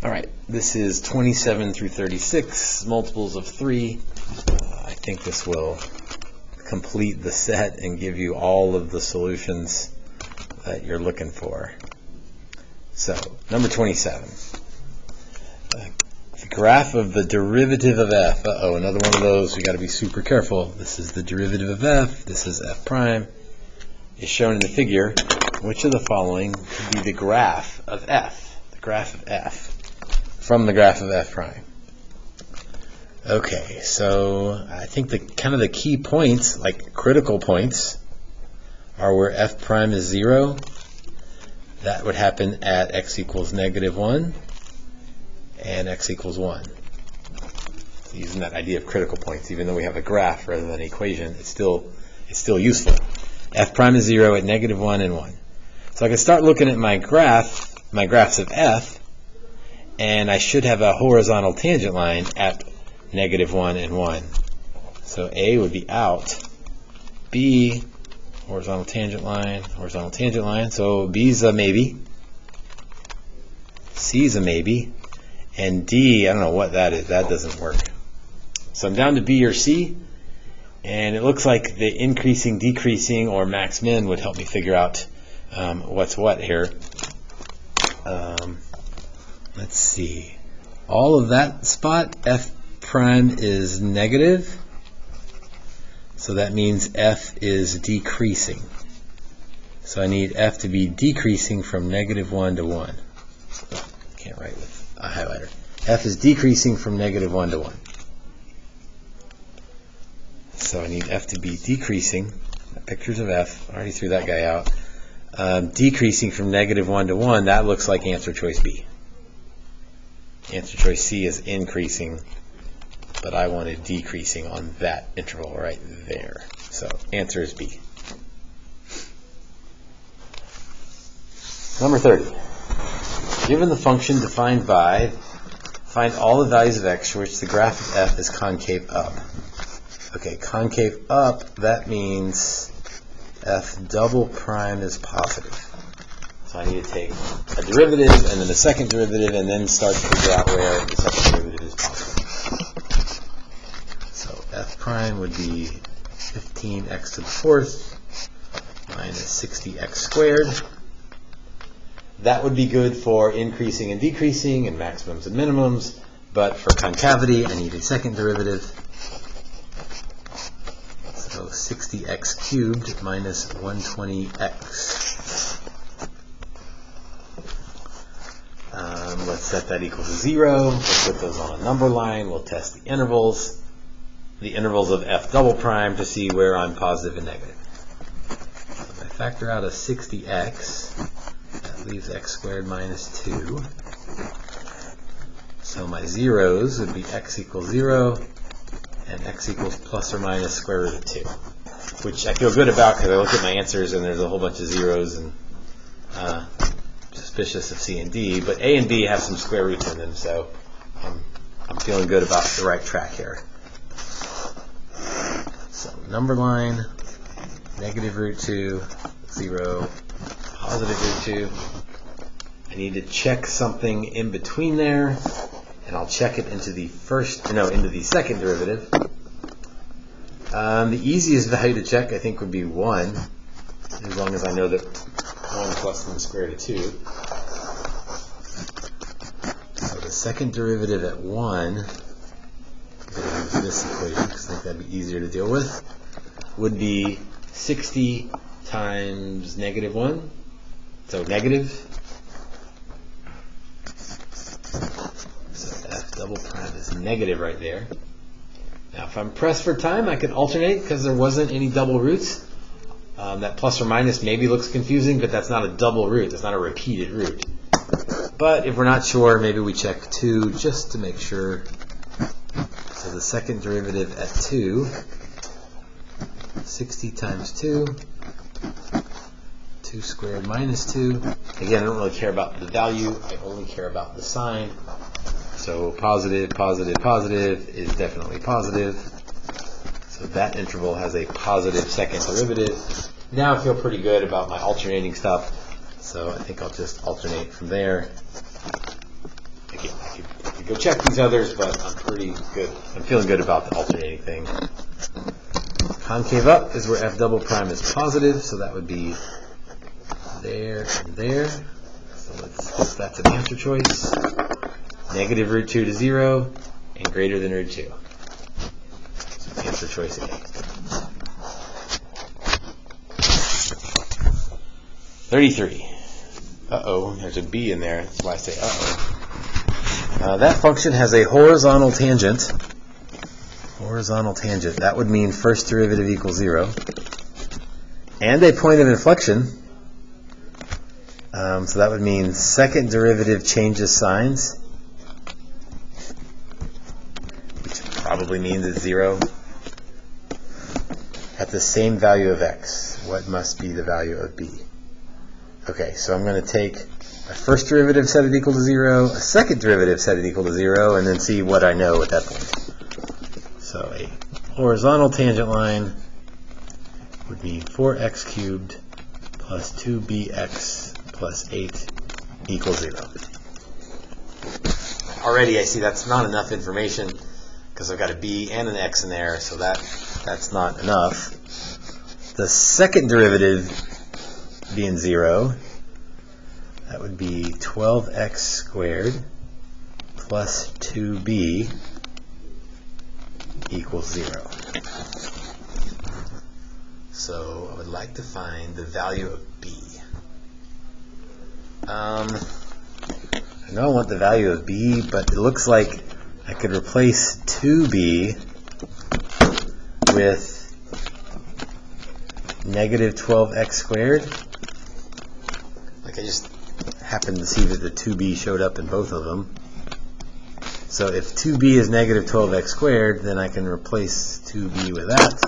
All right, this is 27 through 36, multiples of 3. I think this will complete the set and give you all of the solutions that you're looking for. So, number 27. The graph of the derivative of f. Another one of those. We got to be super careful. This is the derivative of f. This is f prime. Is shown in the figure. Which of the following could be the graph of f? The graph of f from the graph of f prime. Okay, so I think the key points, like critical points, are where f prime is 0. That would happen at x equals -1 and x equals 1. So using that idea of critical points, even though we have a graph rather than an equation, it's still useful. F prime is 0 at -1 and 1. So I can start looking at my graphs of f, and I should have a horizontal tangent line at -1 and 1. So A would be out. B, horizontal tangent line. So B's a maybe. C's a maybe. And D, I don't know what that is. That doesn't work. So I'm down to B or C. And it looks like the increasing, decreasing, or max min would help me figure out what's what here. Let's see. All of that spot, f prime is negative. So that means f is decreasing. So I need f to be decreasing from -1 to 1. Oh, can't write with a highlighter. F is decreasing from -1 to 1. So I need f to be decreasing. Pictures of f. I already threw that guy out. Decreasing from -1 to 1. That looks like answer choice B. Answer choice C is increasing, but I wanted decreasing on that interval right there. So answer is B. Number 30. Given the function defined by, find all the values of x for which the graph of f is concave up. Okay, concave up, that means f double prime is positive. So I need to take a derivative and then a second derivative and then start to figure out where the second derivative is positive. So f prime would be 15x to the fourth minus 60x squared. That would be good for increasing and decreasing and maximums and minimums, but for concavity I need a second derivative. So 60x cubed minus 120x. Let's set that equal to 0. We'll put those on a number line. We'll test the intervals of f double prime to see where I'm positive and negative. So if I factor out a 60x, that leaves x squared minus 2. So my zeros would be x equals 0 and x equals plus or minus square root of 2, which I feel good about because I look at my answers and there's a whole bunch of zeros and suspicious of C and D, but A and B have some square roots in them, so I'm feeling good about the right track here. So number line, negative root 2, 0, positive root 2. I need to check something in between there, and I'll check it into the second derivative. The easiest value to check, I think, would be 1, as long as I know that 1 plus the square root of 2. So the second derivative at 1, I'm going to use this equation because I think that'd be easier to deal with, would be 60 times -1, so negative. So f double prime is negative right there. Now if I'm pressed for time, I could alternate because there wasn't any double roots. That plus or minus maybe looks confusing, but that's not a double root. That's not a repeated root. But if we're not sure, maybe we check 2 just to make sure. So the second derivative at 2, 60 times 2, 2 squared minus 2. Again, I don't really care about the value. I only care about the sign. So positive, positive, positive is definitely positive. So that interval has a positive second derivative. Now I feel pretty good about my alternating stuff, so I think I'll just alternate from there. Again, go check these others, but I'm pretty good. I'm feeling good about the alternating thing. Concave up is where f double prime is positive, so that would be there and there. So let's flip that to the answer choice. Negative root 2 to 0 and greater than root 2. So answer choice A. 33. Uh-oh, there's a B in there. That's why I say uh-oh. That function has a horizontal tangent. Horizontal tangent. That would mean first derivative equals 0. And a point of inflection. So that would mean second derivative changes signs, which probably means it's 0. At the same value of x, what must be the value of b? Okay, so I'm going to take a first derivative set it equal to 0, a second derivative set it equal to 0, and then see what I know at that point. So a horizontal tangent line would mean 4x cubed plus 2bx plus 8 equals 0. Already I see that's not enough information because I've got a b and an x in there, so that's not enough. The second derivative being 0, that would be 12x squared plus 2b equals 0. So I would like to find the value of b. I know I want the value of b, but it looks like I could replace 2b with negative 12x squared. Like I just happened to see that the 2b showed up in both of them. So if 2b is negative 12x squared, then I can replace 2b with that.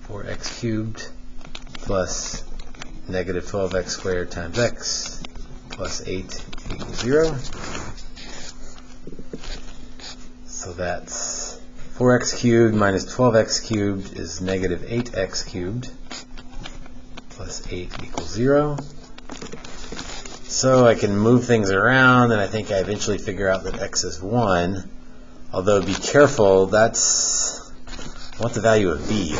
4x cubed plus negative 12x squared times x plus 8 equals 0. So that's 4x cubed minus 12x cubed is negative 8x cubed plus 8 equals 0. So I can move things around, and I think I eventually figure out that x is 1. Although be careful, I want the value of b.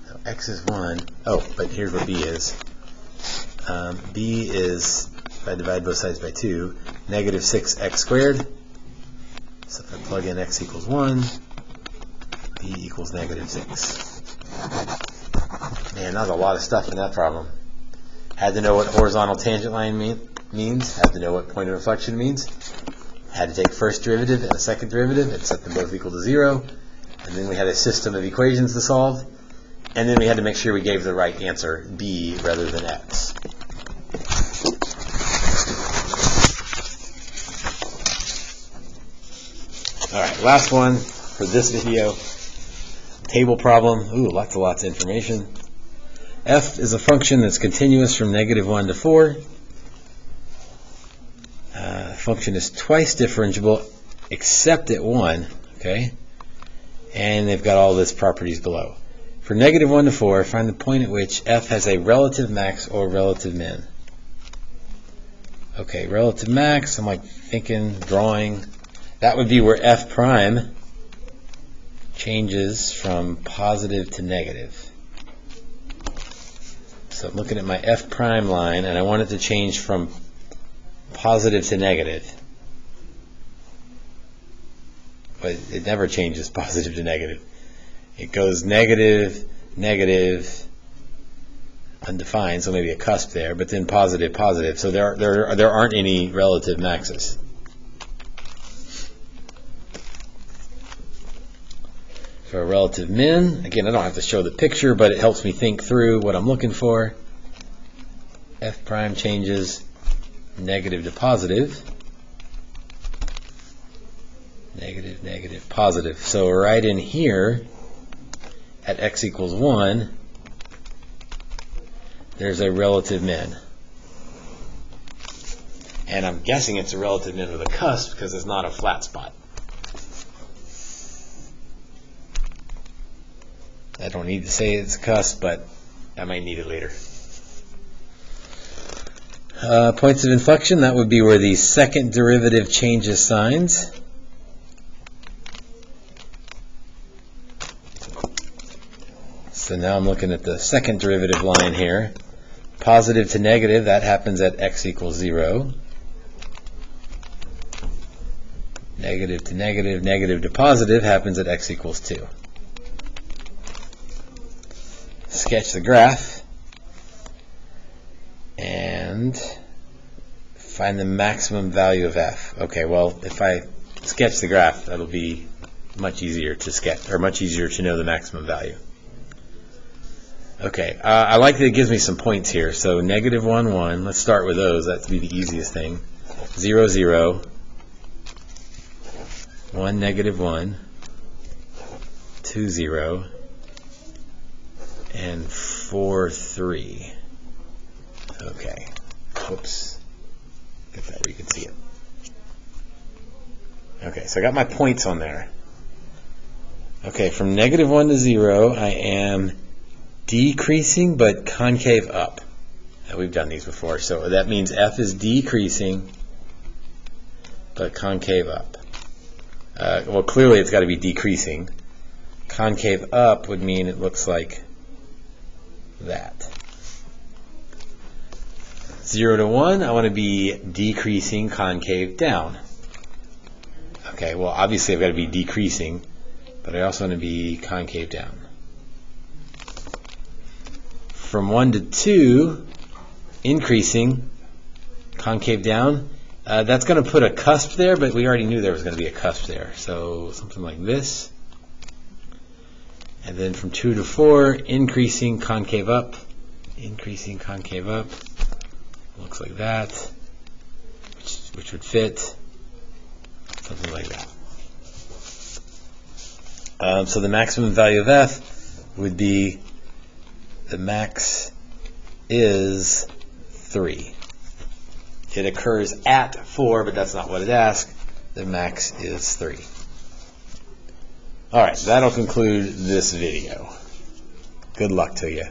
So x is 1. Oh, but here's what b is. B is, if I divide both sides by 2, negative 6x squared. So if I plug in x equals 1, b equals negative 6. Man, that's a lot of stuff in that problem. Had to know what horizontal tangent line means. Had to know what point of inflection means. Had to take first derivative and a second derivative and set them both equal to 0. And then we had a system of equations to solve. And then we had to make sure we gave the right answer, b, rather than x. All right, last one for this video. Table problem. Ooh, lots of information. F is a function that's continuous from negative 1 to 4. Function is twice differentiable except at 1. Okay, and they've got all these properties below. For negative 1 to 4, find the point at which f has a relative max or relative min. Okay, relative max, I'm like thinking, drawing. That would be where f prime changes from positive to negative. So I'm looking at my f prime line, and I want it to change from positive to negative. But it never changes positive to negative. It goes negative, negative, undefined, so maybe a cusp there, but then positive, positive. So there aren't any relative maxes. For a relative min, again, I don't have to show the picture, but it helps me think through what I'm looking for. F prime changes negative to positive. Negative, negative, positive. So right in here, at x equals 1, there's a relative min. And I'm guessing it's a relative min with a cusp because it's not a flat spot. I don't need to say it's a cusp, but I might need it later. Points of inflection, that would be where the second derivative changes signs. So now I'm looking at the second derivative line here. Positive to negative, that happens at x equals 0. Negative to negative, negative to positive happens at x equals 2. Sketch the graph and find the maximum value of f. Okay, well, if I sketch the graph, that'll be much easier to sketch, or much easier to know the maximum value. Okay, I like that it gives me some points here. So negative 1, 1. Let's start with those. That would be the easiest thing. 0, 0. 1, negative 1. 2, 0. And 4, 3. Okay. Whoops. Get that where you can see it. Okay, so I got my points on there. Okay, from negative 1 to 0, I am decreasing but concave up. We've done these before, so that means f is decreasing but concave up. Well, clearly it's got to be decreasing. Concave up would mean it looks like that. 0 to 1, I want to be decreasing concave down. Okay, well, obviously I've got to be decreasing, but I also want to be concave down. From 1 to 2, increasing, concave down. That's going to put a cusp there, but we already knew there was going to be a cusp there. So something like this. And then from 2 to 4, increasing, concave up. Increasing, concave up. Looks like that, which would fit. Something like that. So the maximum value of f would be, the max is 3. It occurs at 4, but that's not what it asks. The max is 3. All right, that'll conclude this video. Good luck to you.